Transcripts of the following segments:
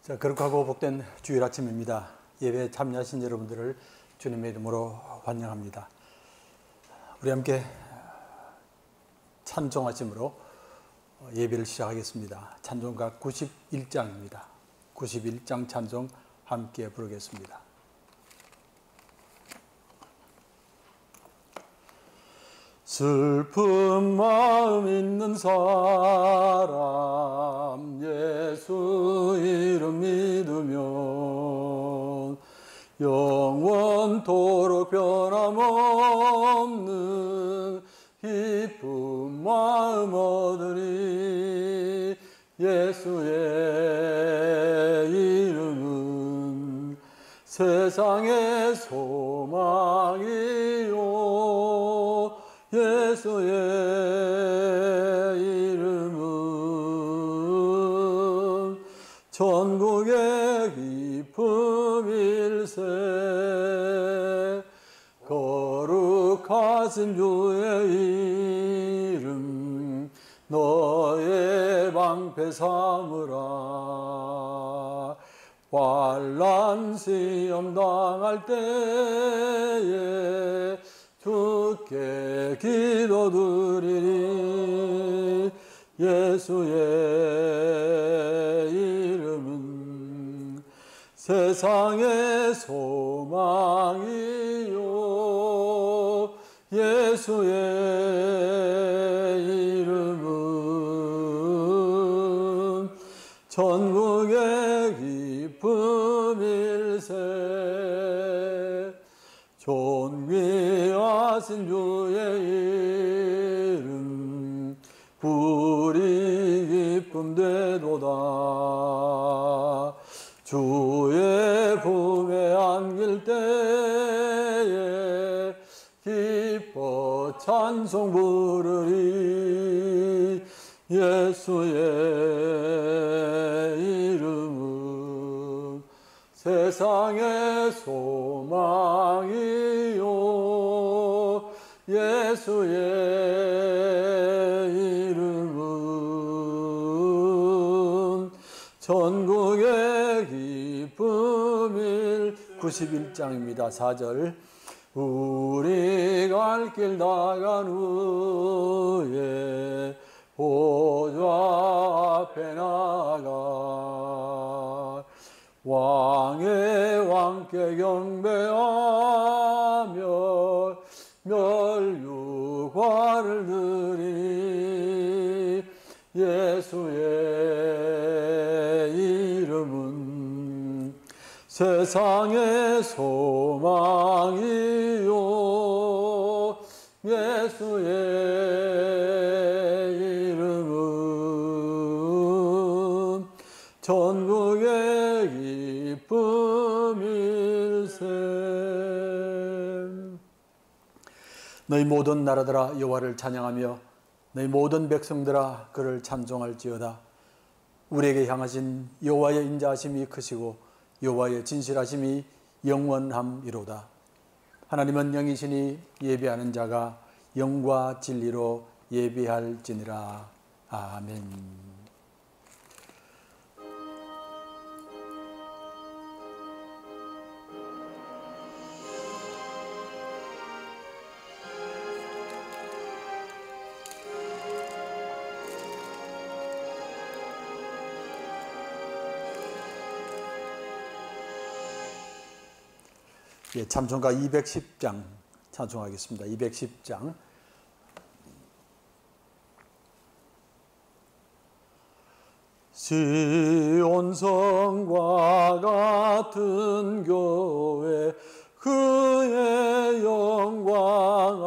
자, 거룩하고 복된 주일 아침입니다. 예배에 참여하신 여러분들을 주님의 이름으로 환영합니다. 우리 함께 찬송하심으로 예배를 시작하겠습니다. 찬송가 91장입니다. 91장 찬송 함께 부르겠습니다. 슬픈 마음 있는 사람 예수 이름 믿으면 영원토록 변함없는 기쁜 마음 얻으리. 예수의 이름은 세상의 소망이요 예수의 이름은 전국의 기쁨일세. 거룩하신 주의 이름 너의 방패 삼으라. 환난 시험 당할 때에 주께 기도드리리. 예수의 이름은 세상의 소망이요 예수의 이름은 전국의 기쁨일세. 존귀하신 주의 이름 불이 기쁨 되도다. 주의 품에 안길 때에 기뻐 찬송 부르리. 예수의 이름은 세상의 소망이요 예수의 이름은 전국의 기쁨일. 91장입니다. 4절. 우리 갈 길 나간 후에 보좌 앞에 나가 왕의 왕께 경배하며 멸류관을 드리니. 예수의 이름은 세상의 소망이요 예수의 이름은 전국의 기쁨일세. 너희 모든 나라들아 여호와를 찬양하며 너희 모든 백성들아 그를 찬송할지어다. 우리에게 향하신 여호와의 인자하심이 크시고 여호와의 진실하심이 영원함이로다. 하나님은 영이시니 예배하는 자가 영과 진리로 예배할지니라. 아멘. 찬송가 210장 찬송하겠습니다. 210장. 시온성과 같은 교회 그의 영광은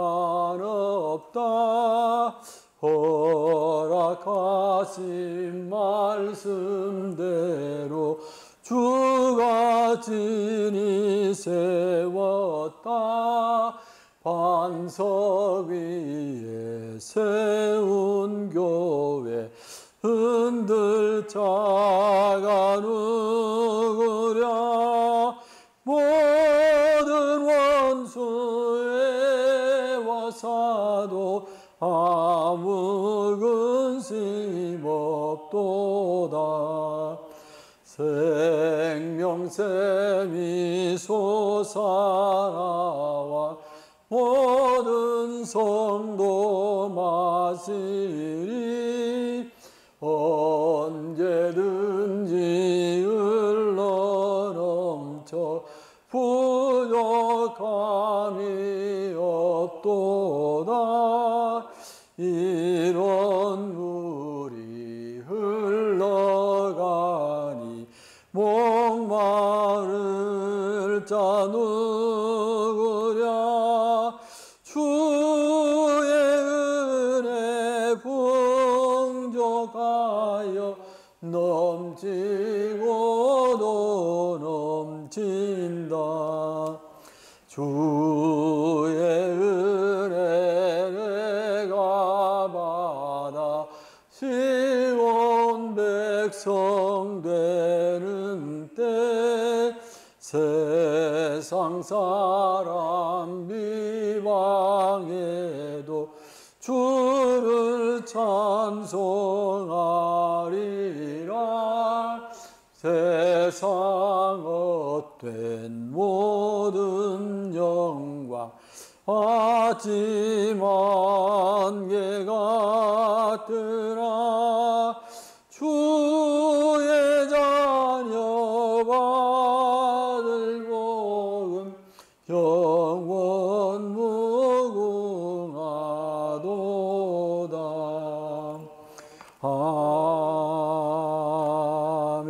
없다. 허락하신 말씀대로 주가 진히 세웠다. 반석 위에 세운 교회 흔들 자가 누구랴. 모든 원수의 와사도 아무 근심 없도다. 새 영생이 솟아나와 모든 성도 마시리 언제든지 흘러넘쳐 부족함이 없도다. 이런 물이 흘러가니 목마를 자 누구랴. 주의 은혜 풍족하여 넘치고도 넘친다. 주의 은혜 내가 받아 시온 백성 되는 때 세상 사람 비방해도 주를 찬송하리라. 세상 헛된 모든 영광 하지만 개 같으나 주의 자녀 받을 복음 영원 무궁하도다.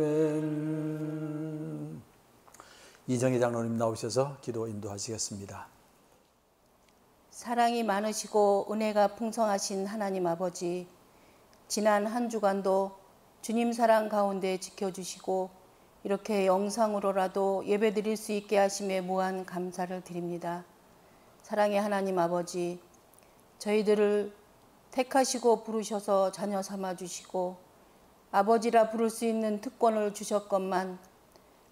아멘. 이정희 장로님 나오셔서 기도 인도하시겠습니다. 사랑이 많으시고 은혜가 풍성하신 하나님 아버지, 지난 한 주간도 주님 사랑 가운데 지켜주시고 이렇게 영상으로라도 예배드릴 수 있게 하심에 무한 감사를 드립니다. 사랑의 하나님 아버지, 저희들을 택하시고 부르셔서 자녀 삼아주시고 아버지라 부를 수 있는 특권을 주셨건만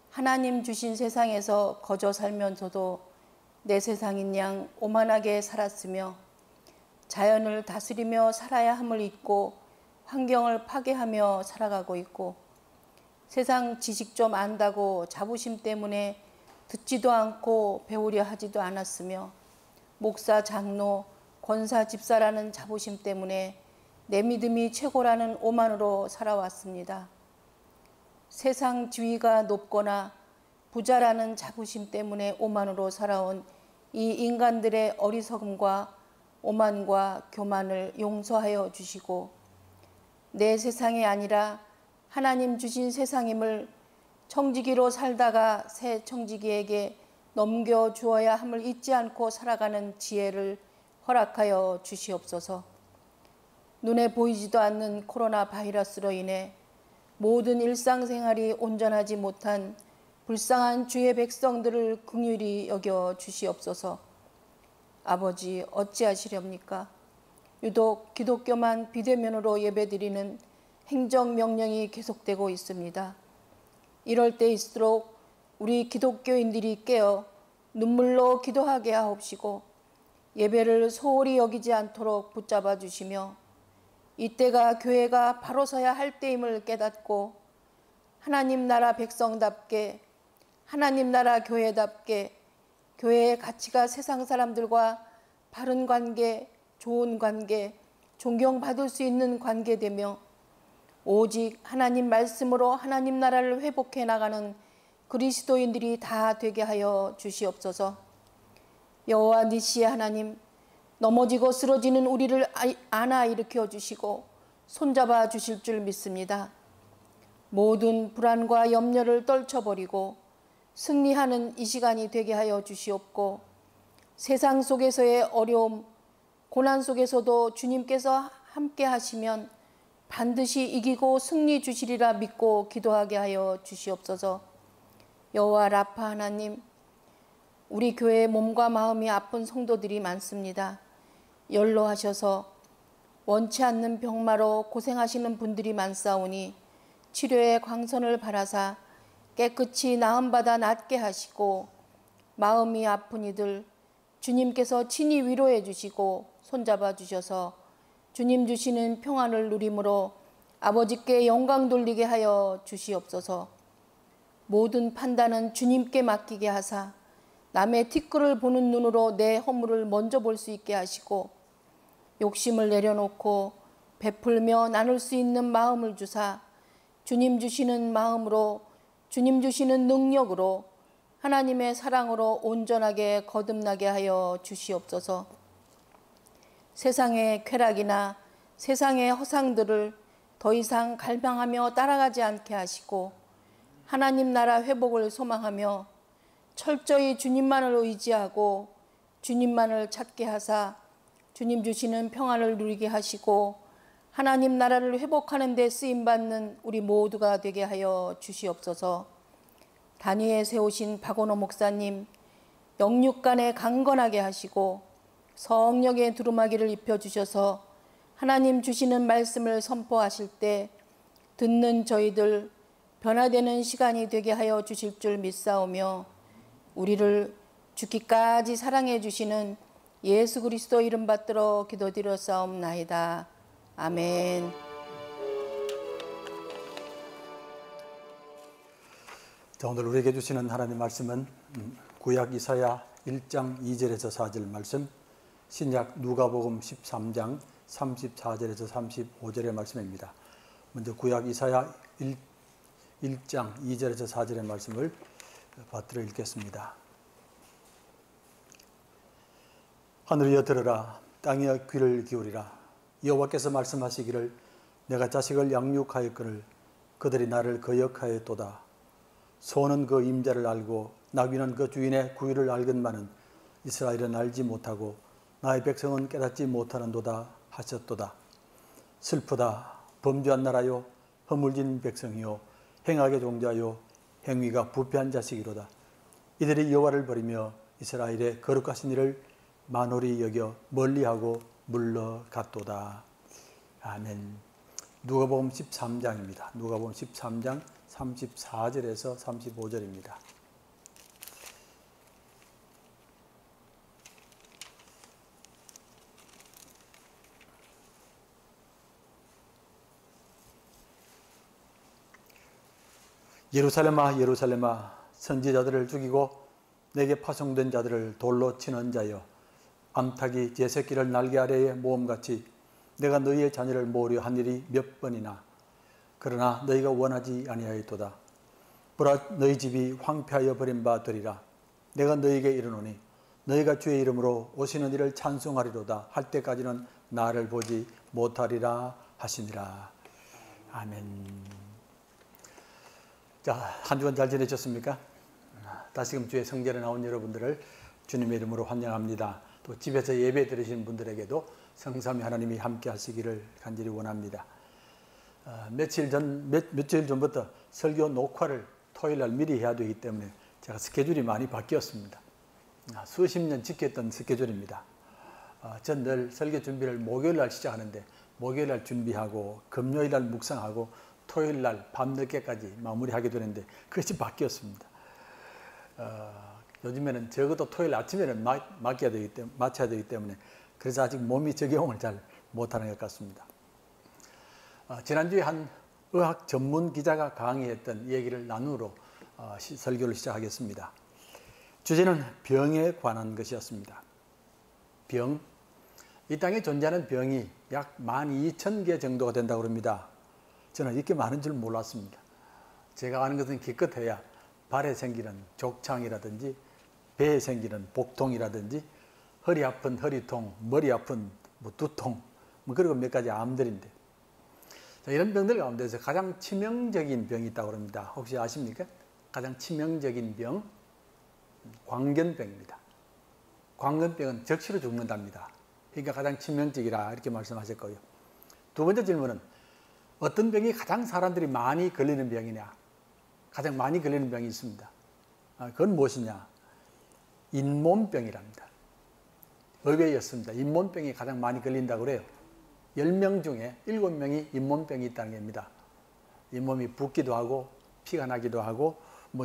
하나님 주신 세상에서 거저 살면서도 내 세상인 양 오만하게 살았으며 자연을 다스리며 살아야 함을 잊고 환경을 파괴하며 살아가고 있고 세상 지식 좀 안다고 자부심 때문에 듣지도 않고 배우려 하지도 않았으며 목사, 장로, 권사, 집사라는 자부심 때문에 내 믿음이 최고라는 오만으로 살아왔습니다. 세상 지위가 높거나 부자라는 자부심 때문에 오만으로 살아온 이 인간들의 어리석음과 오만과 교만을 용서하여 주시고 내 세상이 아니라 하나님 주신 세상임을 청지기로 살다가 새 청지기에게 넘겨주어야 함을 잊지 않고 살아가는 지혜를 허락하여 주시옵소서. 눈에 보이지도 않는 코로나 바이러스로 인해 모든 일상생활이 온전하지 못한 불쌍한 주의 백성들을 긍휼히 여겨 주시옵소서. 아버지, 어찌하시렵니까? 유독 기독교만 비대면으로 예배드리는 행정명령이 계속되고 있습니다. 이럴 때일수록 우리 기독교인들이 깨어 눈물로 기도하게 하옵시고 예배를 소홀히 여기지 않도록 붙잡아 주시며 이때가 교회가 바로 서야 할 때임을 깨닫고 하나님 나라 백성답게 하나님 나라 교회답게 교회의 가치가 세상 사람들과 바른 관계, 좋은 관계, 존경받을 수 있는 관계되며 오직 하나님 말씀으로 하나님 나라를 회복해 나가는 그리스도인들이 다 되게 하여 주시옵소서. 여호와 니시의 하나님, 넘어지고 쓰러지는 우리를 안아 일으켜 주시고 손잡아 주실 줄 믿습니다. 모든 불안과 염려를 떨쳐버리고 승리하는 이 시간이 되게 하여 주시옵고 세상 속에서의 어려움, 고난 속에서도 주님께서 함께 하시면 반드시 이기고 승리 주시리라 믿고 기도하게 하여 주시옵소서. 여호와 라파 하나님, 우리 교회의 몸과 마음이 아픈 성도들이 많습니다. 연로하셔서 원치 않는 병마로 고생하시는 분들이 많사오니 치료의 광선을 바라사 깨끗이 나음받아 낫게 하시고 마음이 아픈 이들 주님께서 친히 위로해 주시고 손잡아 주셔서 주님 주시는 평안을 누림으로 아버지께 영광 돌리게 하여 주시옵소서. 모든 판단은 주님께 맡기게 하사 남의 티끌을 보는 눈으로 내 허물을 먼저 볼 수 있게 하시고 욕심을 내려놓고 베풀며 나눌 수 있는 마음을 주사 주님 주시는 마음으로 주님 주시는 능력으로 하나님의 사랑으로 온전하게 거듭나게 하여 주시옵소서. 세상의 쾌락이나 세상의 허상들을 더 이상 갈망하며 따라가지 않게 하시고 하나님 나라 회복을 소망하며 철저히 주님만을 의지하고 주님만을 찾게 하사 주님 주시는 평안을 누리게 하시고 하나님 나라를 회복하는 데 쓰임받는 우리 모두가 되게 하여 주시옵소서. 단위에 세우신 박원호 목사님 영육간에 강건하게 하시고 성령의 두루마기를 입혀주셔서 하나님 주시는 말씀을 선포하실 때 듣는 저희들 변화되는 시간이 되게 하여 주실 줄 믿사오며 우리를 죽기까지 사랑해 주시는 예수 그리스도 이름 받들어 기도드렸사옵나이다. 아멘. 자, 오늘 우리에게 주시는 하나님 말씀은 구약 이사야 1장 2절에서 4절 말씀, 신약 누가복음 13장 34절에서 35절의 말씀입니다. 먼저 구약 이사야 1장 2절에서 4절의 말씀을 받들어 읽겠습니다. 하늘이여 들으라, 땅이여 귀를 기울이라. 여호와께서 말씀하시기를 내가 자식을 양육하였거늘 그들이 나를 거역하였도다. 소는 그 임자를 알고 나귀는 그 주인의 구유를 알건만은 이스라엘은 알지 못하고 나의 백성은 깨닫지 못하는도다 하셨도다. 슬프다. 범죄한 나라요 허물진 백성이요 행악의 종자요 행위가 부패한 자식이로다. 이들이 여호와를 버리며 이스라엘의 거룩하신 이를 만홀히 여겨 멀리하고 물러갔도다. 아멘. 누가복음 13장입니다. 누가복음 13장 34절에서 35절입니다. 예루살렘아 예루살렘아 선지자들을 죽이고 내게 파송된 자들을 돌로 치는 자여, 암탉이 제 새끼를 날개 아래에 모음같이 내가 너희의 자녀를 모으려 한 일이 몇 번이나. 그러나 너희가 원하지 아니하였도다. 보라, 너희 집이 황폐하여 버린 바 되리라. 내가 너희에게 이르노니 너희가 주의 이름으로 오시는 이를 찬송하리로다 할 때까지는 나를 보지 못하리라 하시니라. 아멘. 자, 한 주간 잘 지내셨습니까? 다시금 주의 성전에 나온 여러분들을 주님의 이름으로 환영합니다. 또 집에서 예배 드리시는 분들에게도 성삼위 하나님이 함께 하시기를 간절히 원합니다. 며칠 전부터 설교 녹화를 토요일날 미리 해야 되기 때문에 제가 스케줄이 많이 바뀌었습니다. 수십 년 지켰던 스케줄입니다. 전 늘 설교 준비를 목요일날 시작하는데 목요일날 준비하고 금요일날 묵상하고 토요일날 밤늦게까지 마무리하게 되는데 그것이 바뀌었습니다. 요즘에는 적어도 토요일 아침에는 마쳐야 되기 때문에 그래서 아직 몸이 적용을 잘 못하는 것 같습니다. 지난주에 한 의학 전문 기자가 강의했던 얘기를 나누러 설교를 시작하겠습니다. 주제는 병에 관한 것이었습니다. 병. 이 땅에 존재하는 병이 약 12,000개 정도가 된다고 합니다. 저는 이렇게 많은 줄 몰랐습니다. 제가 아는 것은 기껏해야 발에 생기는 족창이라든지 배에 생기는 복통이라든지 허리 아픈 허리통, 머리 아픈 두통, 그리고 몇 가지 암들인데, 자, 이런 병들 가운데서 가장 치명적인 병이 있다고 합니다. 혹시 아십니까? 가장 치명적인 병, 광견병입니다. 광견병은 적시로 죽는답니다. 그러니까 가장 치명적이라 이렇게 말씀하셨고요. 두 번째 질문은 어떤 병이 가장 사람들이 많이 걸리는 병이냐? 가장 많이 걸리는 병이 있습니다. 그건 무엇이냐? 잇몸병이랍니다. 의외였습니다. 잇몸병이 가장 많이 걸린다고 그래요. 10명 중에 7명이 잇몸병이 있다는 겁니다. 잇몸이 붓기도 하고 피가 나기도 하고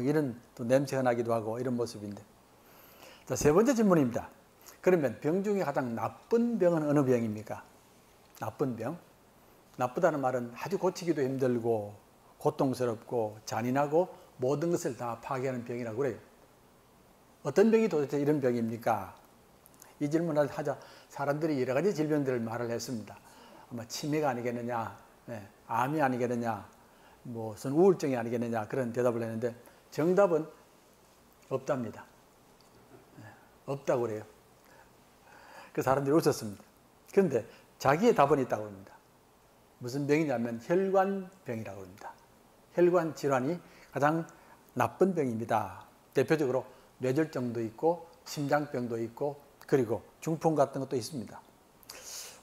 이런 또 냄새가 나기도 하고 이런 모습인데. 자, 세 번째 질문입니다. 그러면 병 중에 가장 나쁜 병은 어느 병입니까? 나쁜 병? 나쁘다는 말은 아주 고치기도 힘들고 고통스럽고 잔인하고 모든 것을 다 파괴하는 병이라고 그래요. 어떤 병이 도대체 이런 병입니까? 이 질문을 하자 사람들이 여러 가지 질병들을 말을 했습니다. 아마 치매가 아니겠느냐, 암이 아니겠느냐, 무슨 우울증이 아니겠느냐 그런 대답을 했는데 정답은 없답니다. 없다고 그래요. 그 사람들이 웃었습니다. 그런데 자기의 답은 있다고 합니다. 무슨 병이냐면 혈관병이라고 합니다. 혈관 질환이 가장 나쁜 병입니다. 대표적으로 뇌졸중도 있고 심장병도 있고 그리고 중풍 같은 것도 있습니다.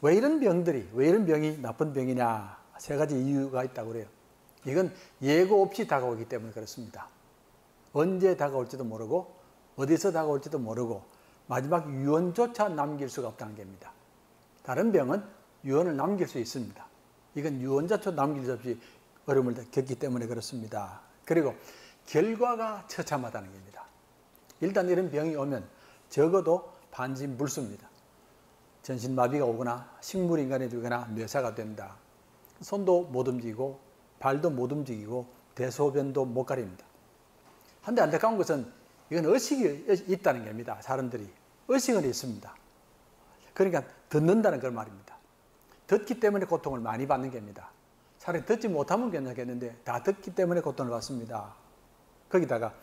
왜 이런 병이 나쁜 병이냐? 세 가지 이유가 있다고 그래요. 이건 예고 없이 다가오기 때문에 그렇습니다. 언제 다가올지도 모르고 어디서 다가올지도 모르고 마지막 유언조차 남길 수가 없다는 겁니다. 다른 병은 유언을 남길 수 있습니다. 이건 유언조차 남길 수 없이 어려움을 겪기 때문에 그렇습니다. 그리고 결과가 처참하다는 겁니다. 일단 이런 병이 오면 적어도 반신불수입니다. 전신마비가 오거나 식물인간이 되거나 뇌사가 된다. 손도 못 움직이고 발도 못 움직이고 대소변도 못 가립니다. 한데 안타까운 것은 이건 의식이 있다는 겁니다. 사람들이 의식은 있습니다. 그러니까 듣는다는 걸 말입니다. 듣기 때문에 고통을 많이 받는 겁니다. 차라리 듣지 못하면 괜찮겠는데 다 듣기 때문에 고통을 받습니다. 거기다가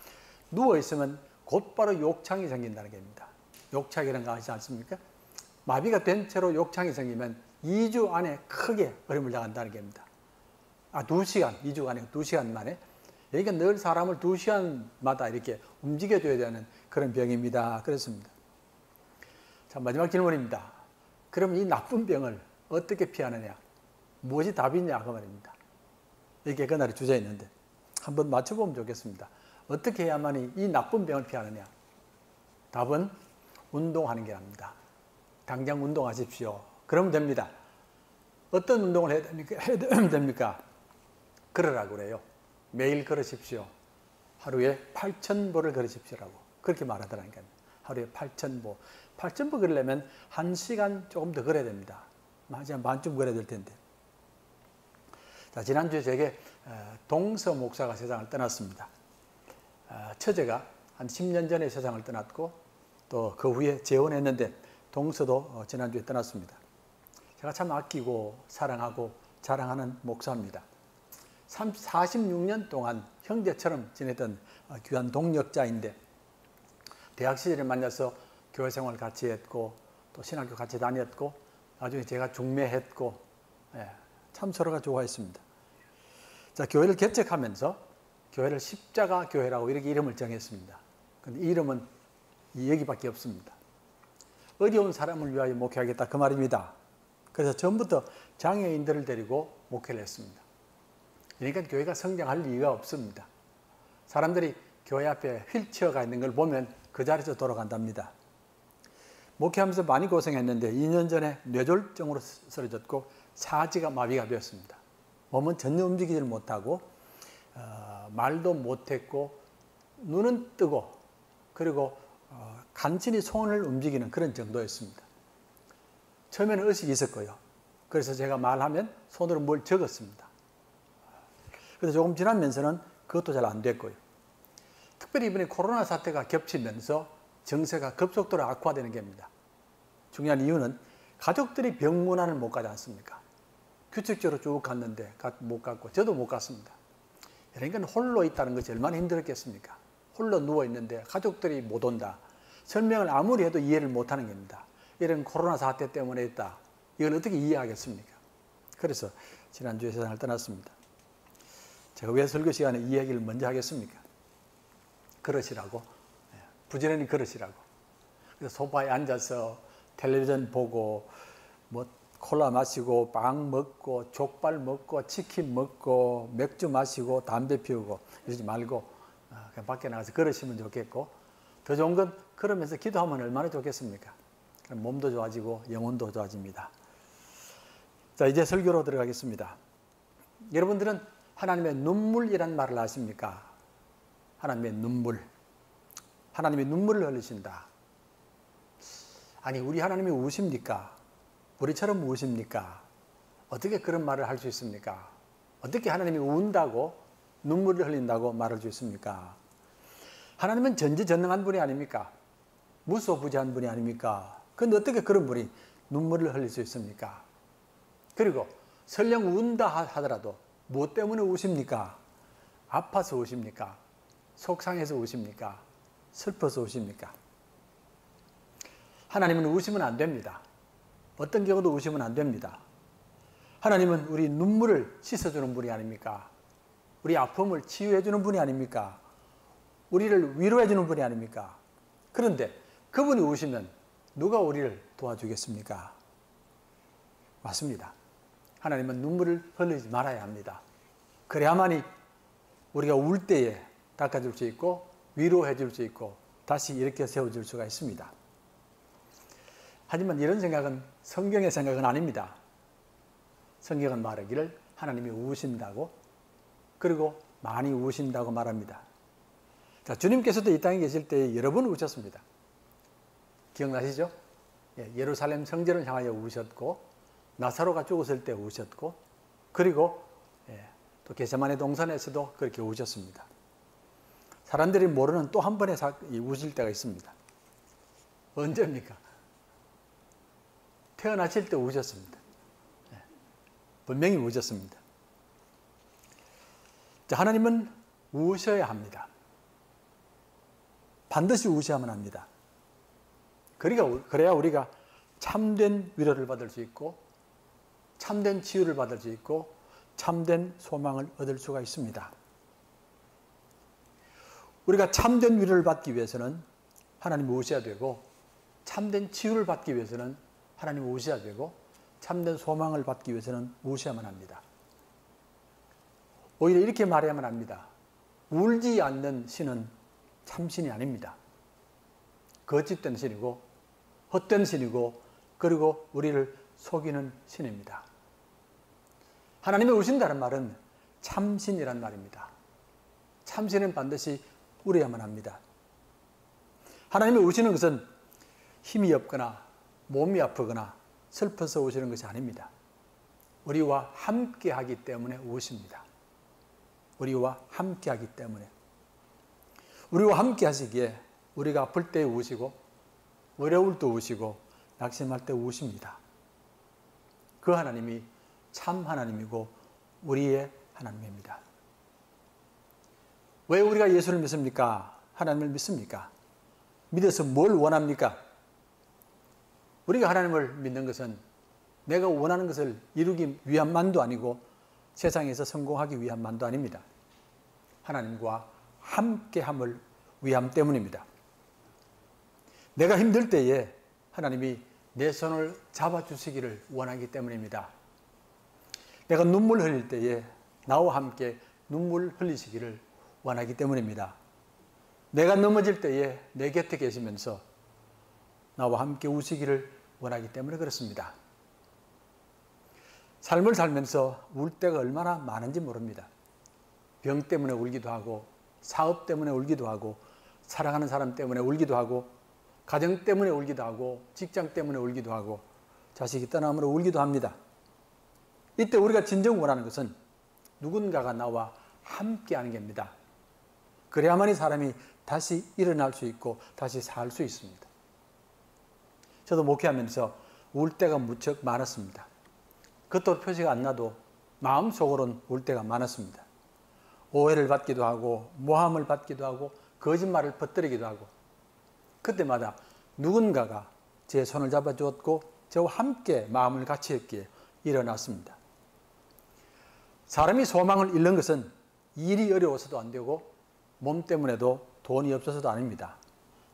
누워있으면 곧바로 욕창이 생긴다는 겁니다. 욕창이라는 거 아시지 않습니까? 마비가 된 채로 욕창이 생기면 2주 안에 크게 어려움을 당한다는 겁니다. 2시간, 2주가 아니고 2시간 만에. 그러니까 늘 사람을 2시간마다 이렇게 움직여줘야 되는 그런 병입니다. 그렇습니다. 자, 마지막 질문입니다. 그럼 이 나쁜 병을 어떻게 피하느냐? 무엇이 답이냐? 그 말입니다. 이게 그날의 주제였는데 한번 맞춰보면 좋겠습니다. 어떻게 해야만 이 나쁜 병을 피하느냐? 답은 운동하는 게 납니다. 당장 운동하십시오. 그러면 됩니다. 어떤 운동을 해야 됩니까? 걸으라고 그래요. 매일 걸으십시오. 하루에 8,000보를 걸으십시오라고 그렇게 말하더라니까요. 하루에 8,000보. 8,000보 걸으려면 1시간 조금 더 걸어야 됩니다. 한 반쯤 걸어야 될 텐데. 자, 지난주에 제게 동서 목사가 세상을 떠났습니다. 처제가 한 10년 전에 세상을 떠났고 또 그 후에 재혼했는데 동서도 지난주에 떠났습니다. 제가 참 아끼고 사랑하고 자랑하는 목사입니다. 46년 동안 형제처럼 지냈던 귀한 동역자인데 대학 시절에 만나서 교회 생활 같이 했고 또 신학교 같이 다녔고 나중에 제가 중매했고 참 서로가 좋아했습니다. 자, 교회를 개척하면서 교회를 십자가 교회라고 이렇게 이름을 정했습니다. 근데 이 이름은 여기밖에 없습니다. 어려운 사람을 위하여 목회하겠다 그 말입니다. 그래서 처음부터 장애인들을 데리고 목회를 했습니다. 그러니까 교회가 성장할 이유가 없습니다. 사람들이 교회 앞에 휠체어가 있는 걸 보면 그 자리에서 돌아간답니다. 목회하면서 많이 고생했는데 2년 전에 뇌졸중으로 쓰러졌고 사지가 마비가 되었습니다. 몸은 전혀 움직이질 못하고 말도 못했고 눈은 뜨고 그리고 간신히 손을 움직이는 그런 정도였습니다. 처음에는 의식이 있었고요. 그래서 제가 말하면 손으로 뭘 적었습니다. 그래서 조금 지나면서는 그것도 잘 안 됐고요. 특별히 이번에 코로나 사태가 겹치면서 정세가 급속도로 악화되는 겁니다. 중요한 이유는 가족들이 병문안을 못 가지 않습니까? 규칙적으로 쭉 갔는데 못 갔고 저도 못 갔습니다. 그러니까 홀로 있다는 것이 얼마나 힘들었겠습니까? 홀로 누워있는데 가족들이 못 온다. 설명을 아무리 해도 이해를 못하는 겁니다. 이런 코로나 사태 때문에 있다. 이걸 어떻게 이해하겠습니까? 그래서 지난주에 세상을 떠났습니다. 제가 왜 설교 시간에 이 얘기를 먼저 하겠습니까? 그러시라고. 부지런히 그러시라고. 그래서 소파에 앉아서 텔레비전 보고 뭐 콜라 마시고 빵 먹고 족발 먹고 치킨 먹고 맥주 마시고 담배 피우고 이러지 말고 그냥 밖에 나가서 걸으시면 좋겠고 더 좋은 건 걸으면서 기도하면 얼마나 좋겠습니까? 그럼 몸도 좋아지고 영혼도 좋아집니다. 자, 이제 설교로 들어가겠습니다. 여러분들은 하나님의 눈물이란 말을 아십니까? 하나님의 눈물. 하나님의 눈물을 흘리신다. 아니, 우리 하나님이 우십니까? 우리처럼 우십니까? 어떻게 그런 말을 할 수 있습니까? 어떻게 하나님이 운다고 눈물을 흘린다고 말할 수 있습니까? 하나님은 전지전능한 분이 아닙니까? 무소부지한 분이 아닙니까? 그런데 어떻게 그런 분이 눈물을 흘릴 수 있습니까? 그리고 설령 운다 하더라도 무엇 때문에 우십니까? 아파서 우십니까? 속상해서 우십니까? 슬퍼서 우십니까? 하나님은 우시면 안 됩니다. 어떤 경우도 우시면 안 됩니다. 하나님은 우리 눈물을 씻어주는 분이 아닙니까? 우리 아픔을 치유해주는 분이 아닙니까? 우리를 위로해주는 분이 아닙니까? 그런데 그분이 우시면 누가 우리를 도와주겠습니까? 맞습니다. 하나님은 눈물을 흘리지 말아야 합니다. 그래야만이 우리가 울 때에 닦아줄 수 있고 위로해줄 수 있고 다시 이렇게 세워줄 수가 있습니다. 하지만 이런 생각은 성경의 생각은 아닙니다. 성경은 말하기를 하나님이 우신다고 그리고 많이 우신다고 말합니다. 자, 주님께서도 이 땅에 계실 때 여러 번 우셨습니다. 기억나시죠? 예루살렘 성전을 향하여 우셨고 나사로가 죽었을 때 우셨고 그리고 또 겟세마네 동산에서도 그렇게 우셨습니다. 사람들이 모르는 또 한 번의 우실 때가 있습니다. 언제입니까? 태어나실 때 우셨습니다. 분명히 우셨습니다. 자, 하나님은 우셔야 합니다. 반드시 우셔야만 합니다. 그래야 우리가 참된 위로를 받을 수 있고 참된 치유를 받을 수 있고 참된 소망을 얻을 수가 있습니다. 우리가 참된 위로를 받기 위해서는 하나님을 우셔야 되고 참된 치유를 받기 위해서는 하나님을 우셔야 되고 참된 소망을 받기 위해서는 우셔야만 합니다. 오히려 이렇게 말해야만 합니다. 울지 않는 신은 참신이 아닙니다. 거짓된 신이고 헛된 신이고 그리고 우리를 속이는 신입니다. 하나님이 우신다는 말은 참신이란 말입니다. 참신은 반드시 울어야만 합니다. 하나님이 우시는 것은 힘이 없거나 몸이 아프거나 슬퍼서 우시는 것이 아닙니다. 우리와 함께 하기 때문에 우십니다. 우리와 함께 하기 때문에. 우리와 함께 하시기에 우리가 아플 때 우시고 어려울 때 우시고 낙심할 때 우십니다. 그 하나님이 참 하나님이고 우리의 하나님입니다. 왜 우리가 예수를 믿습니까? 하나님을 믿습니까? 믿어서 뭘 원합니까? 우리가 하나님을 믿는 것은 내가 원하는 것을 이루기 위함만도 아니고 세상에서 성공하기 위함만도 아닙니다. 하나님과 함께함을 위함 때문입니다. 내가 힘들 때에 하나님이 내 손을 잡아주시기를 원하기 때문입니다. 내가 눈물 흘릴 때에 나와 함께 눈물 흘리시기를 원하기 때문입니다. 내가 넘어질 때에 내 곁에 계시면서 나와 함께 우시기를 원하기 때문에 그렇습니다. 삶을 살면서 울 때가 얼마나 많은지 모릅니다. 병 때문에 울기도 하고 사업 때문에 울기도 하고 사랑하는 사람 때문에 울기도 하고 가정 때문에 울기도 하고 직장 때문에 울기도 하고 자식이 떠남으로 울기도 합니다. 이때 우리가 진정 원하는 것은 누군가가 나와 함께하는 겁니다. 그래야만이 사람이 다시 일어날 수 있고 다시 살 수 있습니다. 저도 목회하면서 울 때가 무척 많았습니다. 그것도 표시가 안 나도 마음속으로는 울 때가 많았습니다. 오해를 받기도 하고 모함을 받기도 하고 거짓말을 퍼뜨리기도 하고 그때마다 누군가가 제 손을 잡아주었고 저와 함께 마음을 같이 했기에 일어났습니다. 사람이 소망을 잃는 것은 일이 어려워서도 안 되고 몸 때문에도 돈이 없어서도 아닙니다.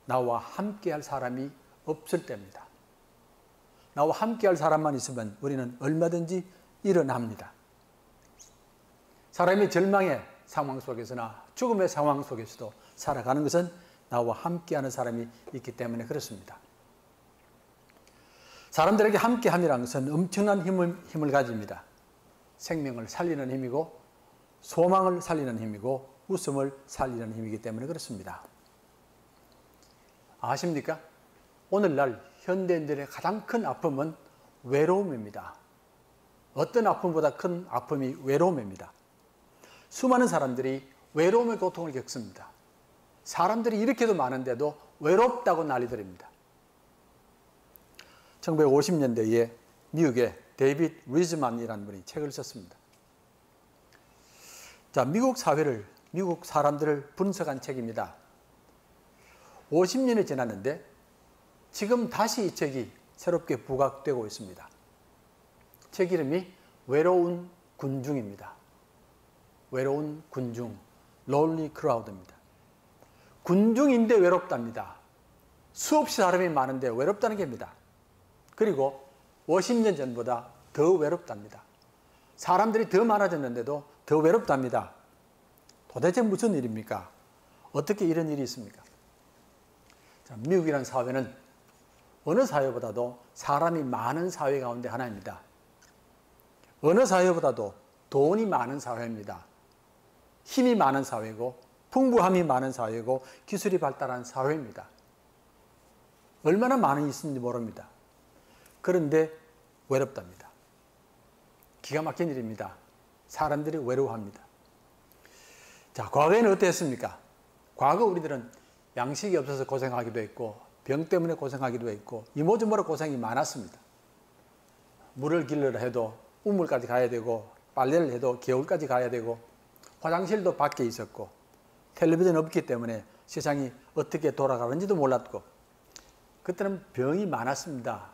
나와 함께할 사람이 없을 때입니다. 나와 함께할 사람만 있으면 우리는 얼마든지 일어납니다. 사람이 절망의 상황 속에서나 죽음의 상황 속에서도 살아가는 것은 나와 함께하는 사람이 있기 때문에 그렇습니다. 사람들에게 함께함이라는 것은 엄청난 힘을 가집니다. 생명을 살리는 힘이고 소망을 살리는 힘이고 웃음을 살리는 힘이기 때문에 그렇습니다. 아십니까? 오늘날 현대인들의 가장 큰 아픔은 외로움입니다. 어떤 아픔보다 큰 아픔이 외로움입니다. 수많은 사람들이 외로움의 고통을 겪습니다. 사람들이 이렇게도 많은데도 외롭다고 난리들입니다. 1950년대에 미국의 데이빗 리즈만이라는 분이 책을 썼습니다. 자, 미국 사회를, 미국 사람들을 분석한 책입니다. 50년이 지났는데 지금 다시 이 책이 새롭게 부각되고 있습니다. 책 이름이 외로운 군중입니다. 외로운 군중, Lonely Crowd입니다. 군중인데 외롭답니다. 수없이 사람이 많은데 외롭다는 겁니다. 그리고 50년 전보다 더 외롭답니다. 사람들이 더 많아졌는데도 더 외롭답니다. 도대체 무슨 일입니까? 어떻게 이런 일이 있습니까? 자, 미국이라는 사회는 어느 사회보다도 사람이 많은 사회 가운데 하나입니다. 어느 사회보다도 돈이 많은 사회입니다. 힘이 많은 사회고 풍부함이 많은 사회고 기술이 발달한 사회입니다. 얼마나 많이 있는지 모릅니다. 그런데 외롭답니다. 기가 막힌 일입니다. 사람들이 외로워합니다. 자, 과거에는 어땠습니까? 과거 우리들은 양식이 없어서 고생하기도 했고 병 때문에 고생하기도 했고 이모저모로 고생이 많았습니다. 물을 길러라 해도 우물까지 가야 되고 빨래를 해도 겨울까지 가야 되고 화장실도 밖에 있었고 텔레비전 없기 때문에 세상이 어떻게 돌아가는지도 몰랐고 그때는 병이 많았습니다.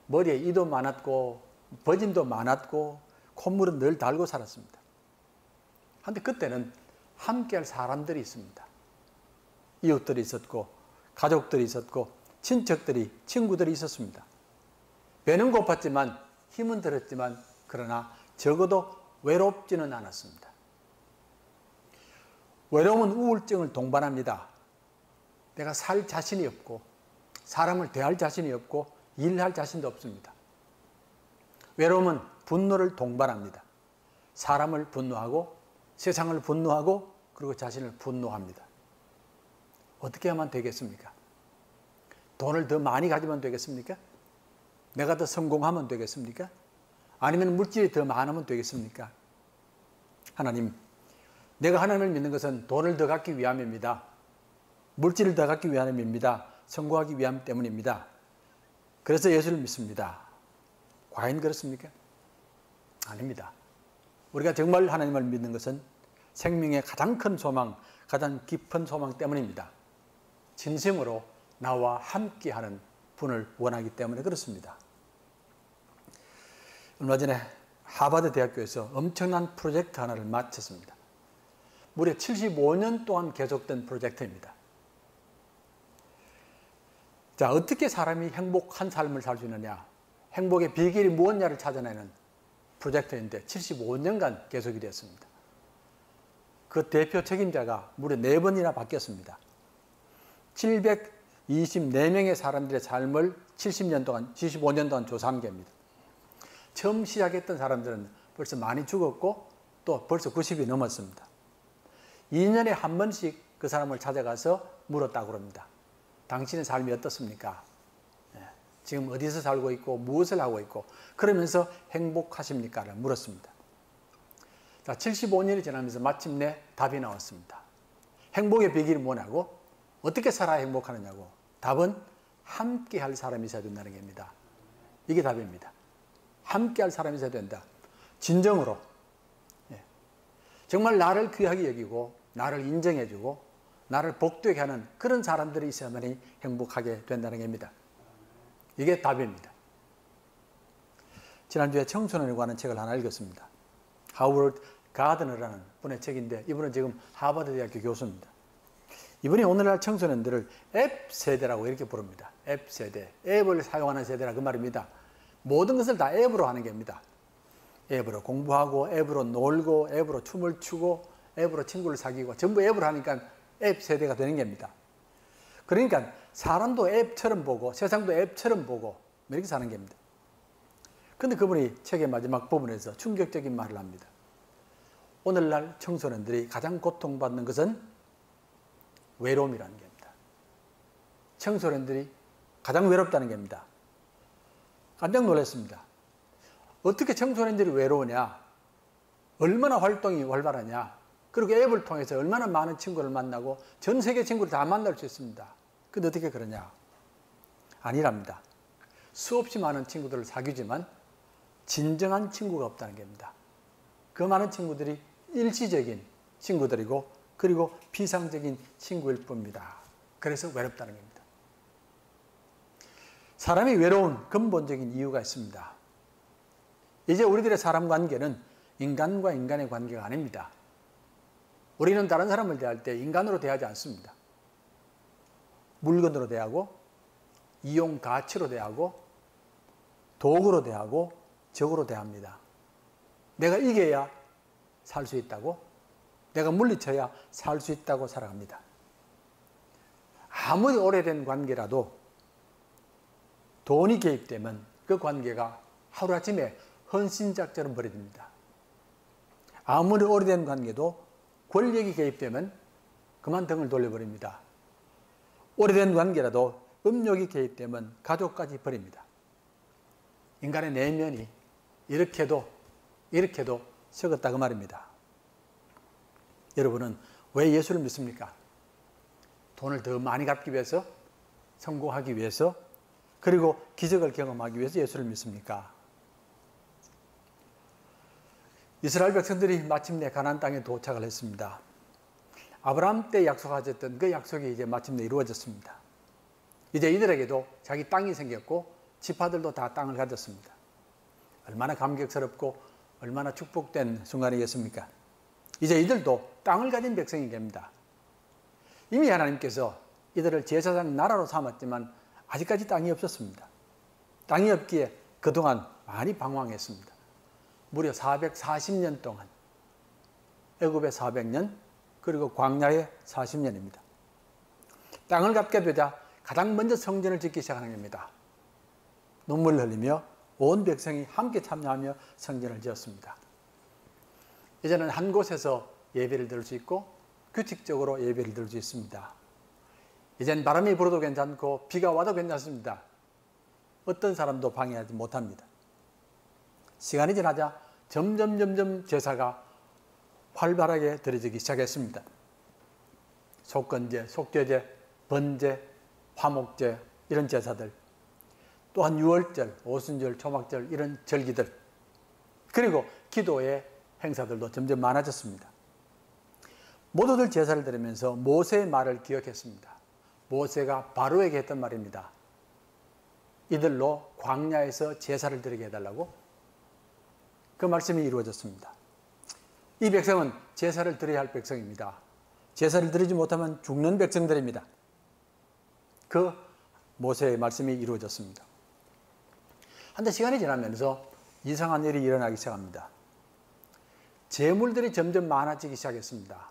머리에 이도 많았고 버짐도 많았고 콧물은 늘 달고 살았습니다. 그런데 그때는 함께할 사람들이 있습니다. 이웃들이 있었고 가족들이 있었고 친척들이 친구들이 있었습니다. 배는 고팠지만 힘은 들었지만 그러나 적어도 외롭지는 않았습니다. 외로움은 우울증을 동반합니다. 내가 살 자신이 없고 사람을 대할 자신이 없고 일할 자신도 없습니다. 외로움은 분노를 동반합니다. 사람을 분노하고 세상을 분노하고 그리고 자신을 분노합니다. 어떻게 하면 되겠습니까? 돈을 더 많이 가지면 되겠습니까? 내가 더 성공하면 되겠습니까? 아니면 물질이 더 많으면 되겠습니까? 하나님, 내가 하나님을 믿는 것은 돈을 더 갖기 위함입니다. 물질을 더 갖기 위함입니다. 성공하기 위함 때문입니다. 그래서 예수를 믿습니다. 과연 그렇습니까? 아닙니다. 우리가 정말 하나님을 믿는 것은 생명의 가장 큰 소망, 가장 깊은 소망 때문입니다. 진심으로 나와 함께하는 분을 원하기 때문에 그렇습니다. 얼마 전에 하버드 대학교에서 엄청난 프로젝트 하나를 마쳤습니다. 무려 75년 동안 계속된 프로젝트입니다. 자, 어떻게 사람이 행복한 삶을 살 수 있느냐, 행복의 비결이 무엇냐를 찾아내는 프로젝트인데 75년간 계속이 되었습니다. 그 대표 책임자가 무려 4번이나 바뀌었습니다. 724명의 사람들의 삶을 75년 동안 조사한 겁니다. 처음 시작했던 사람들은 벌써 많이 죽었고 또 벌써 90이 넘었습니다. 2년에 한 번씩 그 사람을 찾아가서 물었다고 합니다. 당신의 삶이 어떻습니까? 지금 어디서 살고 있고 무엇을 하고 있고 그러면서 행복하십니까? 를 물었습니다. 자, 75년이 지나면서 마침내 답이 나왔습니다. 행복의 비결이 뭐냐고? 어떻게 살아야 행복하느냐고? 답은 함께 할 사람이 있어야 된다는 겁니다. 이게 답입니다. 함께 할 사람이 있어야 된다. 진정으로. 정말 나를 귀하게 여기고 나를 인정해주고 나를 복되게 하는 그런 사람들이 있어야만이 행복하게 된다는 겁니다. 이게 답입니다. 지난주에 청소년에 관한 책을 하나 읽었습니다. 하워드 가드너라는 분의 책인데 이분은 지금 하버드 대학교 교수입니다. 이분이 오늘날 청소년들을 앱 세대라고 이렇게 부릅니다. 앱 세대, 앱을 사용하는 세대라 그 말입니다. 모든 것을 다 앱으로 하는 겁니다. 앱으로 공부하고 앱으로 놀고 앱으로 춤을 추고 앱으로 친구를 사귀고 전부 앱으로 하니까 앱 세대가 되는 겁니다. 그러니까 사람도 앱처럼 보고 세상도 앱처럼 보고 이렇게 사는 겁니다. 그런데 그분이 책의 마지막 부분에서 충격적인 말을 합니다. 오늘날 청소년들이 가장 고통받는 것은 외로움이라는 겁니다. 청소년들이 가장 외롭다는 겁니다. 깜짝 놀랐습니다. 어떻게 청소년들이 외로우냐? 얼마나 활동이 활발하냐? 그리고 앱을 통해서 얼마나 많은 친구를 만나고 전 세계 친구를 다 만날 수 있습니다. 근데 어떻게 그러냐? 아니랍니다. 수없이 많은 친구들을 사귀지만 진정한 친구가 없다는 겁니다. 그 많은 친구들이 일시적인 친구들이고 그리고 비상적인 친구일 뿐입니다. 그래서 외롭다는 겁니다. 사람이 외로운 근본적인 이유가 있습니다. 이제 우리들의 사람 관계는 인간과 인간의 관계가 아닙니다. 우리는 다른 사람을 대할 때 인간으로 대하지 않습니다. 물건으로 대하고 이용 가치로 대하고 도구로 대하고 적으로 대합니다. 내가 이겨야 살 수 있다고, 내가 물리쳐야 살 수 있다고 살아갑니다. 아무리 오래된 관계라도 돈이 개입되면 그 관계가 하루아침에 헌신작처럼 버려집니다. 아무리 오래된 관계도 권력이 개입되면 그만 등을 돌려버립니다. 오래된 관계라도 음욕이 개입되면 가족까지 버립니다. 인간의 내면이 이렇게도 썩었다 그 말입니다. 여러분은 왜 예수를 믿습니까? 돈을 더 많이 갚기 위해서, 성공하기 위해서, 그리고 기적을 경험하기 위해서 예수를 믿습니까? 이스라엘 백성들이 마침내 가나안 땅에 도착을 했습니다. 아브라함 때 약속하셨던 그 약속이 이제 마침내 이루어졌습니다. 이제 이들에게도 자기 땅이 생겼고 지파들도 다 땅을 가졌습니다. 얼마나 감격스럽고 얼마나 축복된 순간이겠습니까? 이제 이들도 땅을 가진 백성이 됩니다. 이미 하나님께서 이들을 제사장 나라로 삼았지만 아직까지 땅이 없었습니다. 땅이 없기에 그동안 많이 방황했습니다. 무려 440년 동안, 애굽에 400년, 그리고 광야에 40년입니다. 땅을 갖게 되자 가장 먼저 성전을 짓기 시작하는 겁니다. 눈물을 흘리며 온 백성이 함께 참여하며 성전을 지었습니다. 이제는 한 곳에서 예배를 드릴 수 있고 규칙적으로 예배를 드릴 수 있습니다. 이젠 바람이 불어도 괜찮고 비가 와도 괜찮습니다. 어떤 사람도 방해하지 못합니다. 시간이 지나자 점점 제사가 활발하게 드려지기 시작했습니다. 속건제, 속죄제, 번제, 화목제 이런 제사들, 또한 유월절, 오순절, 초막절 이런 절기들, 그리고 기도의 행사들도 점점 많아졌습니다. 모두들 제사를 드리면서 모세의 말을 기억했습니다. 모세가 바로에게 했던 말입니다. 이들로 광야에서 제사를 드리게 해달라고. 그 말씀이 이루어졌습니다. 이 백성은 제사를 드려야 할 백성입니다. 제사를 드리지 못하면 죽는 백성들입니다. 그 모세의 말씀이 이루어졌습니다. 한데 시간이 지나면서 이상한 일이 일어나기 시작합니다. 재물들이 점점 많아지기 시작했습니다.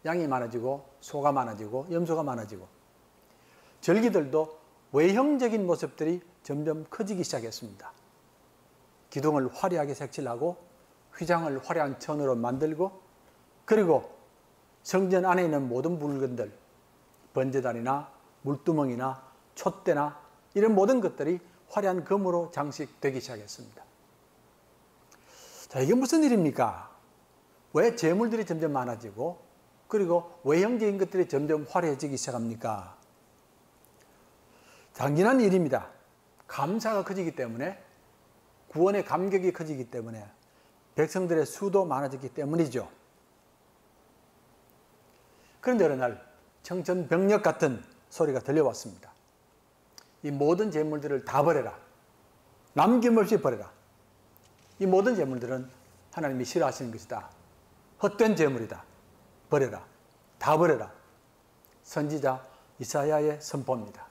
양이 많아지고 소가 많아지고 염소가 많아지고 절기들도 외형적인 모습들이 점점 커지기 시작했습니다. 기둥을 화려하게 색칠하고 휘장을 화려한 천으로 만들고 그리고 성전 안에 있는 모든 물건들, 번제단이나 물두멍이나 촛대나 이런 모든 것들이 화려한 금으로 장식되기 시작했습니다. 자, 이게 무슨 일입니까? 왜 재물들이 점점 많아지고 그리고 외형적인 것들이 점점 화려해지기 시작합니까? 당연한 일입니다. 감사가 커지기 때문에, 구원의 감격이 커지기 때문에, 백성들의 수도 많아지기 때문이죠. 그런데 어느 날 청천벽력 같은 소리가 들려왔습니다. 이 모든 재물들을 다 버려라. 남김없이 버려라. 이 모든 재물들은 하나님이 싫어하시는 것이다. 헛된 재물이다. 버려라. 다 버려라. 선지자 이사야의 선포입니다.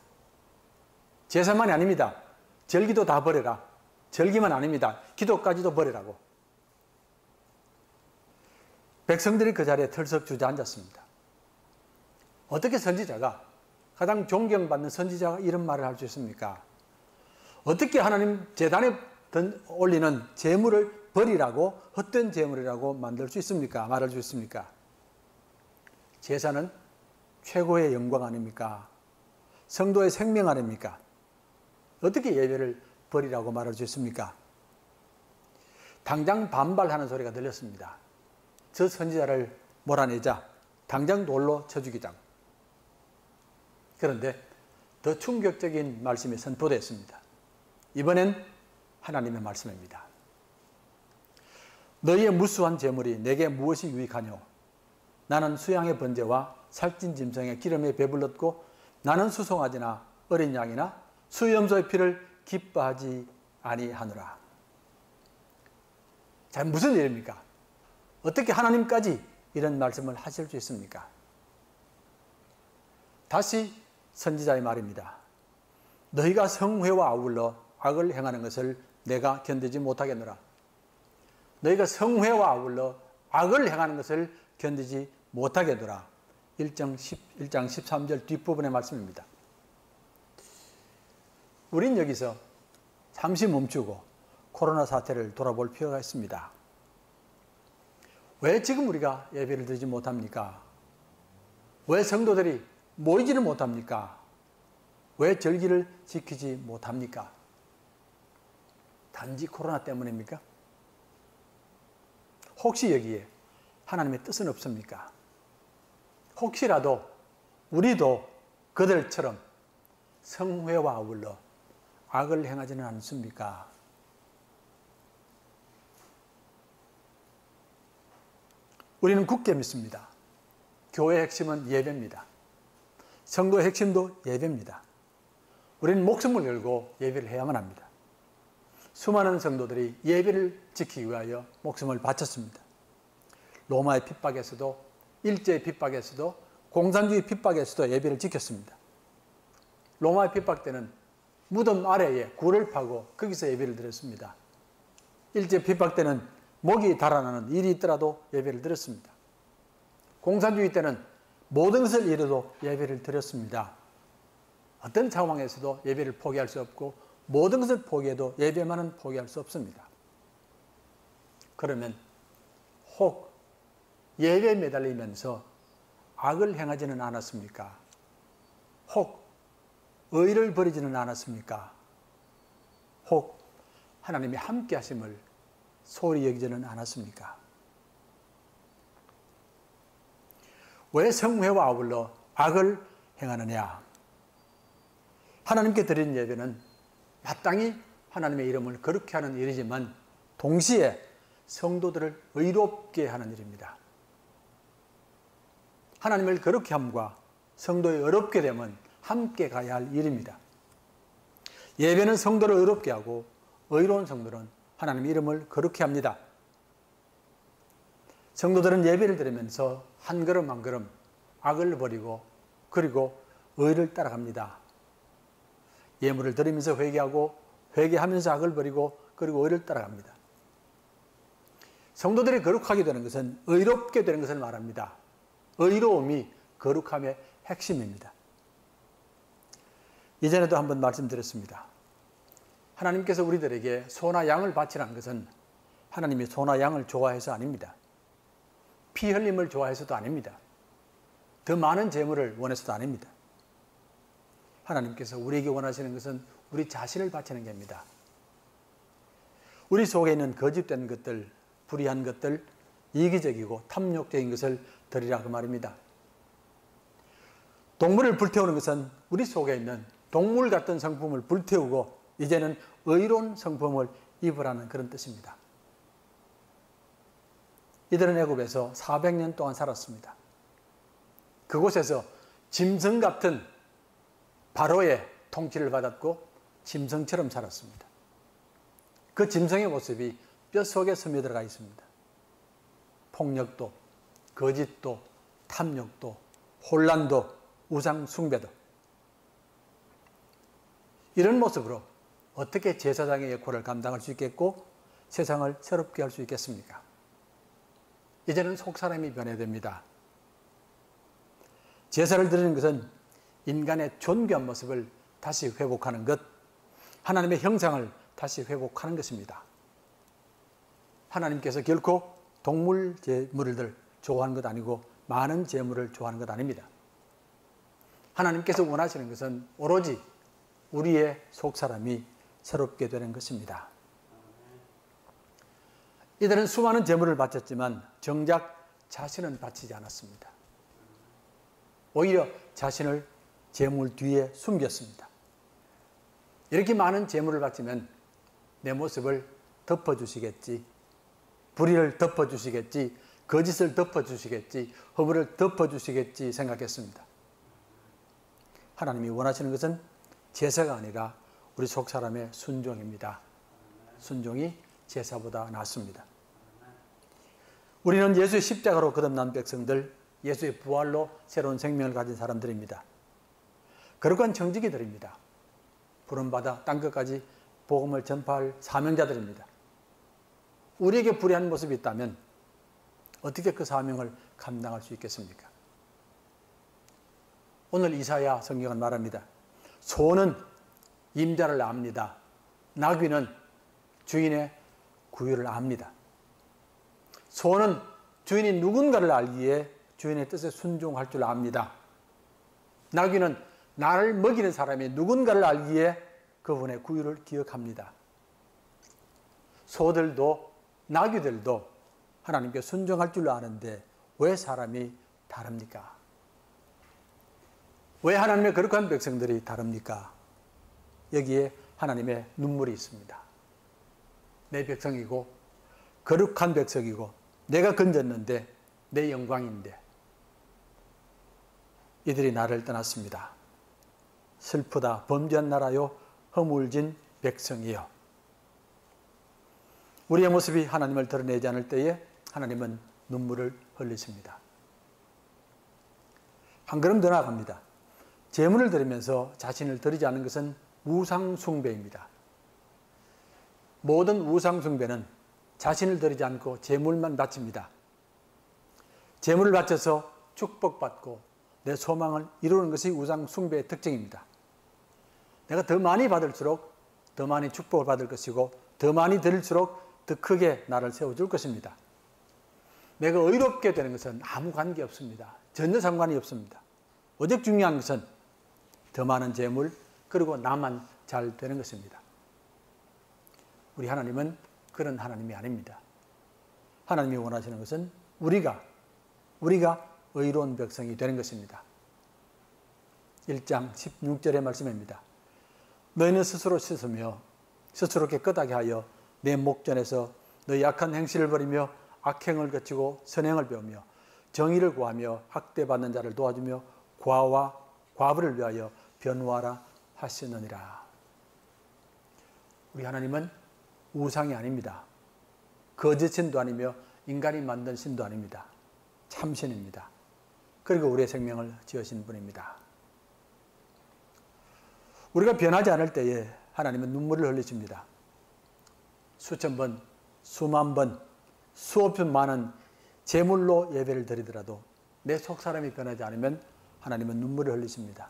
제사만이 아닙니다. 절기도 다 버려라. 절기만 아닙니다. 기도까지도 버리라고. 백성들이 그 자리에 털썩 주저앉았습니다. 어떻게 선지자가, 가장 존경받는 선지자가 이런 말을 할 수 있습니까? 어떻게 하나님 제단에 올리는 제물을 버리라고, 헛된 제물이라고 만들 수 있습니까? 말할 수 있습니까? 제사는 최고의 영광 아닙니까? 성도의 생명 아닙니까? 어떻게 예배를 버리라고 말할 수 있습니까? 당장 반발하는 소리가 들렸습니다. 저 선지자를 몰아내자. 당장 돌로 쳐 죽이자고. 그런데 더 충격적인 말씀이 선포됐습니다. 이번엔 하나님의 말씀입니다. 너희의 무수한 재물이 내게 무엇이 유익하뇨? 나는 수양의 번제와 살찐 짐승의 기름에 배불렀고 나는 수송아지나 어린 양이나 수염소의 피를 기뻐하지 아니하노라. 자, 무슨 일입니까? 어떻게 하나님까지 이런 말씀을 하실 수 있습니까? 다시 선지자의 말입니다. 너희가 성회와 아울러 악을 행하는 것을 내가 견디지 못하겠노라. 너희가 성회와 아울러 악을 행하는 것을 견디지 못하겠노라. 1장 13절 뒷부분의 말씀입니다. 우린 여기서 잠시 멈추고 코로나 사태를 돌아볼 필요가 있습니다. 왜 지금 우리가 예배를 드리지 못합니까? 왜 성도들이 모이지를 못합니까? 왜 절기를 지키지 못합니까? 단지 코로나 때문입니까? 혹시 여기에 하나님의 뜻은 없습니까? 혹시라도 우리도 그들처럼 성회와 아울러 악을 행하지는 않습니까? 우리는 굳게 믿습니다. 교회의 핵심은 예배입니다. 성도의 핵심도 예배입니다. 우리는 목숨을 걸고 예배를 해야만 합니다. 수많은 성도들이 예배를 지키기 위하여 목숨을 바쳤습니다. 로마의 핍박에서도, 일제의 핍박에서도, 공산주의 핍박에서도 예배를 지켰습니다. 로마의 핍박 때는 무덤 아래에 굴을 파고 거기서 예배를 드렸습니다. 일제 핍박 때는 목이 달아나는 일이 있더라도 예배를 드렸습니다. 공산주의 때는 모든 것을 잃어도 예배를 드렸습니다. 어떤 상황에서도 예배를 포기할 수 없고 모든 것을 포기해도 예배만은 포기할 수 없습니다. 그러면 혹 예배에 매달리면서 악을 행하지는 않았습니까? 혹 의를 버리지는 않았습니까? 혹 하나님의 함께 하심을 소홀히 여기지는 않았습니까? 왜 성회와 아울러 악을 행하느냐? 하나님께 드리는 예배는 마땅히 하나님의 이름을 거룩히 하는 일이지만 동시에 성도들을 의롭게 하는 일입니다. 하나님을 거룩히 함과 성도의 의롭게 됨은 함께 가야 할 일입니다. 예배는 성도를 의롭게 하고 의로운 성도는 하나님의 이름을 거룩히 합니다. 성도들은 예배를 드리면서 한 걸음 한 걸음 악을 버리고 그리고 의를 따라갑니다. 예물을 드리면서 회개하고 회개하면서 악을 버리고 그리고 의를 따라갑니다. 성도들이 거룩하게 되는 것은 의롭게 되는 것을 말합니다. 의로움이 거룩함의 핵심입니다. 이전에도 한번 말씀드렸습니다. 하나님께서 우리들에게 소나 양을 바치라는 것은 하나님이 소나 양을 좋아해서 아닙니다. 피 흘림을 좋아해서도 아닙니다. 더 많은 재물을 원해서도 아닙니다. 하나님께서 우리에게 원하시는 것은 우리 자신을 바치는 겁니다. 우리 속에 있는 거짓된 것들, 불의한 것들, 이기적이고 탐욕적인 것을 드리라 그 말입니다. 동물을 불태우는 것은 우리 속에 있는 동물 같은 성품을 불태우고 이제는 의로운 성품을 입으라는 그런 뜻입니다. 이들은 애굽에서 400년 동안 살았습니다. 그곳에서 짐승 같은 바로의 통치를 받았고 짐승처럼 살았습니다. 그 짐승의 모습이 뼛속에 스며들어가 있습니다. 폭력도, 거짓도, 탐욕도, 혼란도, 우상 숭배도. 이런 모습으로 어떻게 제사장의 역할을 감당할 수 있겠고 세상을 새롭게 할 수 있겠습니까? 이제는 속사람이 변해야 됩니다. 제사를 드리는 것은 인간의 존귀한 모습을 다시 회복하는 것, 하나님의 형상을 다시 회복하는 것입니다. 하나님께서 결코 동물 제물을 좋아하는 것 아니고 많은 제물을 좋아하는 것 아닙니다. 하나님께서 원하시는 것은 오로지 우리의 속사람이 새롭게 되는 것입니다. 이들은 수많은 제물을 바쳤지만 정작 자신은 바치지 않았습니다. 오히려 자신을 제물 뒤에 숨겼습니다. 이렇게 많은 제물을 바치면 내 모습을 덮어주시겠지, 불의를 덮어주시겠지, 거짓을 덮어주시겠지, 허물을 덮어주시겠지 생각했습니다. 하나님이 원하시는 것은 제사가 아니라 우리 속사람의 순종입니다. 순종이 제사보다 낫습니다. 우리는 예수의 십자가로 거듭난 백성들, 예수의 부활로 새로운 생명을 가진 사람들입니다. 거룩한 청지기들입니다. 부름받아 땅끝까지 복음을 전파할 사명자들입니다. 우리에게 불의한 모습이 있다면 어떻게 그 사명을 감당할 수 있겠습니까? 오늘 이사야 성경은 말합니다. 소는 임자를 압니다. 나귀는 주인의 구유를 압니다. 소는 주인이 누군가를 알기에 주인의 뜻에 순종할 줄 압니다. 나귀는 나를 먹이는 사람이 누군가를 알기에 그분의 구유를 기억합니다. 소들도 나귀들도 하나님께 순종할 줄 아는데 왜 사람이 다릅니까? 왜 하나님의 거룩한 백성들이 다릅니까? 여기에 하나님의 눈물이 있습니다. 내 백성이고 거룩한 백성이고 내가 건졌는데 내 영광인데 이들이 나를 떠났습니다. 슬프다 범죄한 나라요 허물진 백성이요. 우리의 모습이 하나님을 드러내지 않을 때에 하나님은 눈물을 흘리십니다. 한 걸음 더 나아갑니다. 제물을 드리면서 자신을 드리지 않는 것은 우상숭배입니다. 모든 우상숭배는 자신을 드리지 않고 제물만 바칩니다. 제물을 바쳐서 축복받고 내 소망을 이루는 것이 우상숭배의 특징입니다. 내가 더 많이 받을수록 더 많이 축복을 받을 것이고 더 많이 드릴수록 더 크게 나를 세워줄 것입니다. 내가 의롭게 되는 것은 아무 관계 없습니다. 전혀 상관이 없습니다. 오직 중요한 것은 더 많은 재물 그리고 나만 잘 되는 것입니다. 우리 하나님은 그런 하나님이 아닙니다. 하나님이 원하시는 것은 우리가 의로운 백성이 되는 것입니다. 1장 16절의 말씀입니다. 너희는 스스로 씻으며 스스로 깨끗하게 하여 내 목전에서 너희 악한 행실을 버리며 악행을 거치고 선행을 배우며 정의를 구하며 학대받는 자를 도와주며 과와 과부를 위하여 변호하라 하시느니라. 우리 하나님은 우상이 아닙니다. 거짓 신도 아니며 인간이 만든 신도 아닙니다. 참신입니다. 그리고 우리의 생명을 지으신 분입니다. 우리가 변하지 않을 때에 하나님은 눈물을 흘리십니다. 수천 번, 수만 번, 수없이 많은 제물로 예배를 드리더라도 내 속사람이 변하지 않으면 하나님은 눈물을 흘리십니다.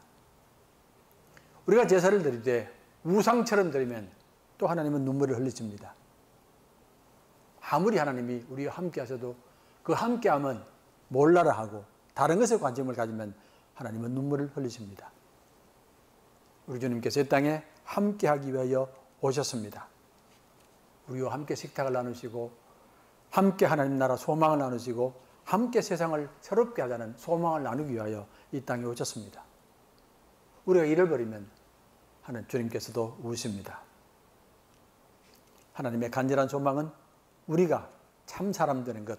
우리가 제사를 드릴 때 우상처럼 드리면 또 하나님은 눈물을 흘리십니다. 아무리 하나님이 우리와 함께 하셔도 그 함께함은 몰라라 하고 다른 것에 관심을 가지면 하나님은 눈물을 흘리십니다. 우리 주님께서 이 땅에 함께하기 위하여 오셨습니다. 우리와 함께 식탁을 나누시고 함께 하나님 나라 소망을 나누시고 함께 세상을 새롭게 하자는 소망을 나누기 위하여 이 땅에 오셨습니다. 우리가 잃어버리면 하나님 주님께서도 우십니다. 하나님의 간절한 소망은 우리가 참 사람 되는 것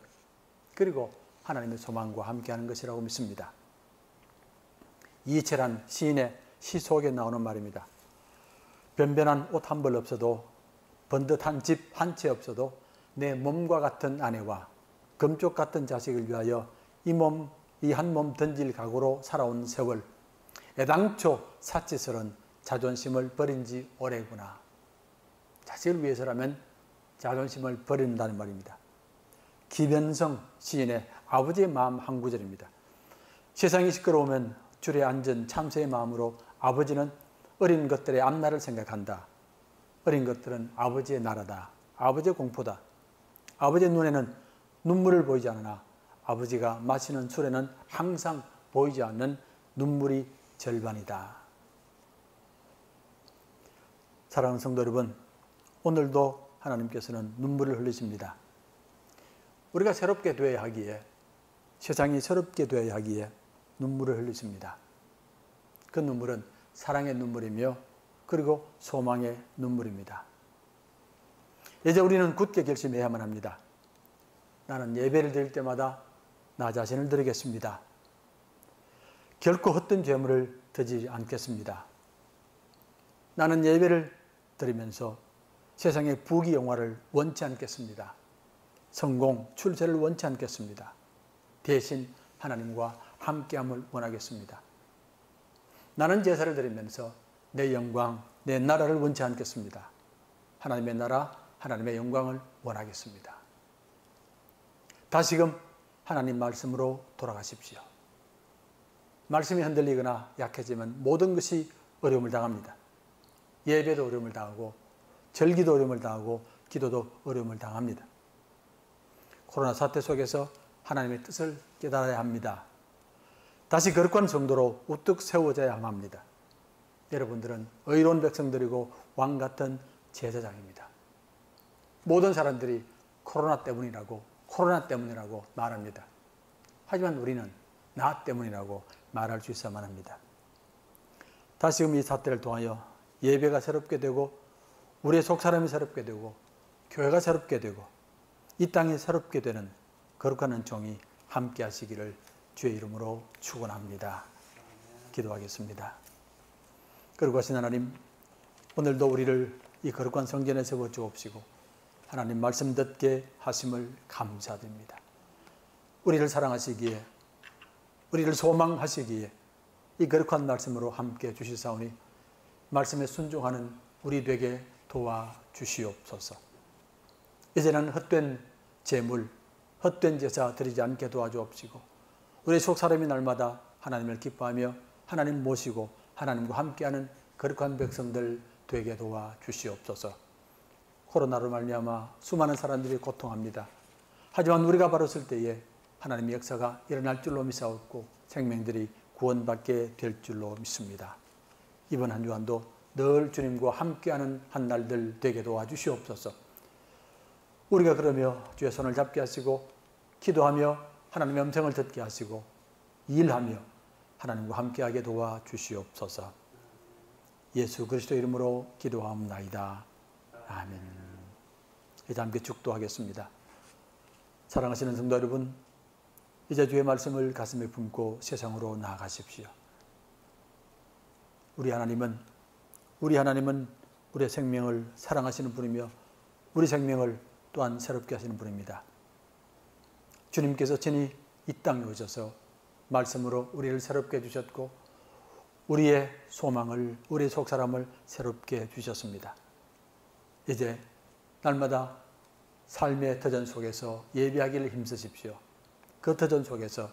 그리고 하나님의 소망과 함께하는 것이라고 믿습니다. 이철한 시인의 시 속에 나오는 말입니다. 변변한 옷 한 벌 없어도 번듯한 집 한 채 없어도 내 몸과 같은 아내와 금쪽 같은 자식을 위하여 이 한 몸 던질 각오로 살아온 세월 애당초 사치스런 자존심을 버린 지 오래구나. 자식을 위해서라면 자존심을 버린다는 말입니다. 기변성 시인의 아버지의 마음 한 구절입니다. 세상이 시끄러우면 줄에 앉은 참새의 마음으로 아버지는 어린 것들의 앞날을 생각한다. 어린 것들은 아버지의 나라다. 아버지의 공포다. 아버지의 눈에는 눈물을 보이지 않으나 아버지가 마시는 술에는 항상 보이지 않는 눈물이 절반이다. 사랑하는 성도 여러분, 오늘도 하나님께서는 눈물을 흘리십니다. 우리가 새롭게 되어야 하기에 세상이 새롭게 되어야 하기에 눈물을 흘리십니다. 그 눈물은 사랑의 눈물이며 그리고 소망의 눈물입니다. 이제 우리는 굳게 결심해야만 합니다. 나는 예배를 드릴 때마다 나 자신을 드리겠습니다. 결코 헛된 죄물을 드리지 않겠습니다. 나는 예배를 드리면서 세상의 부귀영화를 원치 않겠습니다. 성공, 출세를 원치 않겠습니다. 대신 하나님과 함께함을 원하겠습니다. 나는 제사를 드리면서 내 영광, 내 나라를 원치 않겠습니다. 하나님의 나라, 하나님의 영광을 원하겠습니다. 다시금 하나님 말씀으로 돌아가십시오. 말씀이 흔들리거나 약해지면 모든 것이 어려움을 당합니다. 예배도 어려움을 당하고 절기도 어려움을 당하고 기도도 어려움을 당합니다. 코로나 사태 속에서 하나님의 뜻을 깨달아야 합니다. 다시 거룩한 성도로 우뚝 세워져야 합니다. 여러분들은 의로운 백성들이고 왕같은 제사장입니다. 모든 사람들이 코로나 때문이라고 말합니다. 하지만 우리는 나 때문이라고 말할 수 있어야만 합니다. 다시금 이 사태를 통하여 예배가 새롭게 되고 우리의 속사람이 새롭게 되고 교회가 새롭게 되고 이 땅이 새롭게 되는 거룩한 은총이 함께 하시기를 주의 이름으로 축원합니다. 기도하겠습니다. 거룩하신 하나님, 오늘도 우리를 이 거룩한 성전에 세워 주옵시고 하나님 말씀 듣게 하심을 감사드립니다. 우리를 사랑하시기에, 우리를 소망하시기에 이 거룩한 말씀으로 함께 주시사오니 말씀에 순종하는 우리 되게 도와주시옵소서. 이제는 헛된 제물, 헛된 제사 드리지 않게 도와주옵시고 우리 속사람이 날마다 하나님을 기뻐하며 하나님 모시고 하나님과 함께하는 거룩한 백성들 되게 도와주시옵소서. 코로나로 말미암아 수많은 사람들이 고통합니다. 하지만 우리가 바로 쓸 때에 하나님의 역사가 일어날 줄로 믿사옵고 생명들이 구원받게 될 줄로 믿습니다. 이번 한 주간도 늘 주님과 함께하는 한 날들 되게 도와주시옵소서. 우리가 그러며 주의 손을 잡게 하시고 기도하며 하나님의 음성을 듣게 하시고 일하며 하나님과 함께하게 도와주시옵소서. 예수 그리스도 이름으로 기도하옵나이다. 아멘. 이제 함께 축도하겠습니다. 사랑하시는 성도 여러분, 이제 주의 말씀을 가슴에 품고 세상으로 나아가십시오. 우리 하나님은 우리의 생명을 사랑하시는 분이며 우리 생명을 또한 새롭게 하시는 분입니다. 주님께서 친히 이 땅에 오셔서 말씀으로 우리를 새롭게 해주셨고 우리의 소망을, 우리의 속사람을 새롭게 해주셨습니다. 이제 날마다 삶의 터전 속에서 예배하기를 힘쓰십시오. 그 터전 속에서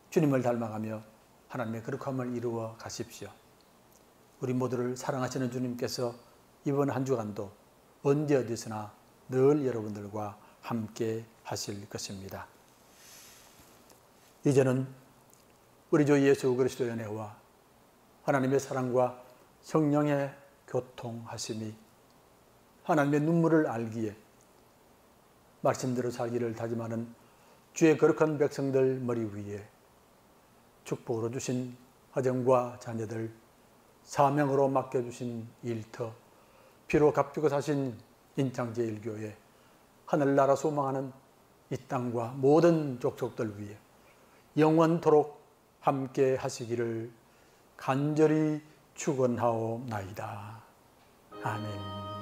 주님을 닮아가며 하나님의 거룩함을 이루어 가십시오. 우리 모두를 사랑하시는 주님께서 이번 한 주간도 언제 어디서나 늘 여러분들과 함께 하실 것입니다. 이제는 우리 주 예수 그리스도의 은혜와 하나님의 사랑과 성령의 교통하심이 하나님의 눈물을 알기에 말씀대로 살기를 다짐하는 주의 거룩한 백성들 머리 위에 축복으로 주신 가정과 자녀들, 사명으로 맡겨주신 일터, 피로 값주고 사신 인창제일교회, 하늘나라 소망하는 이 땅과 모든 족속들 위에 영원토록 함께 하시기를 간절히 축원하옵나이다. 아멘.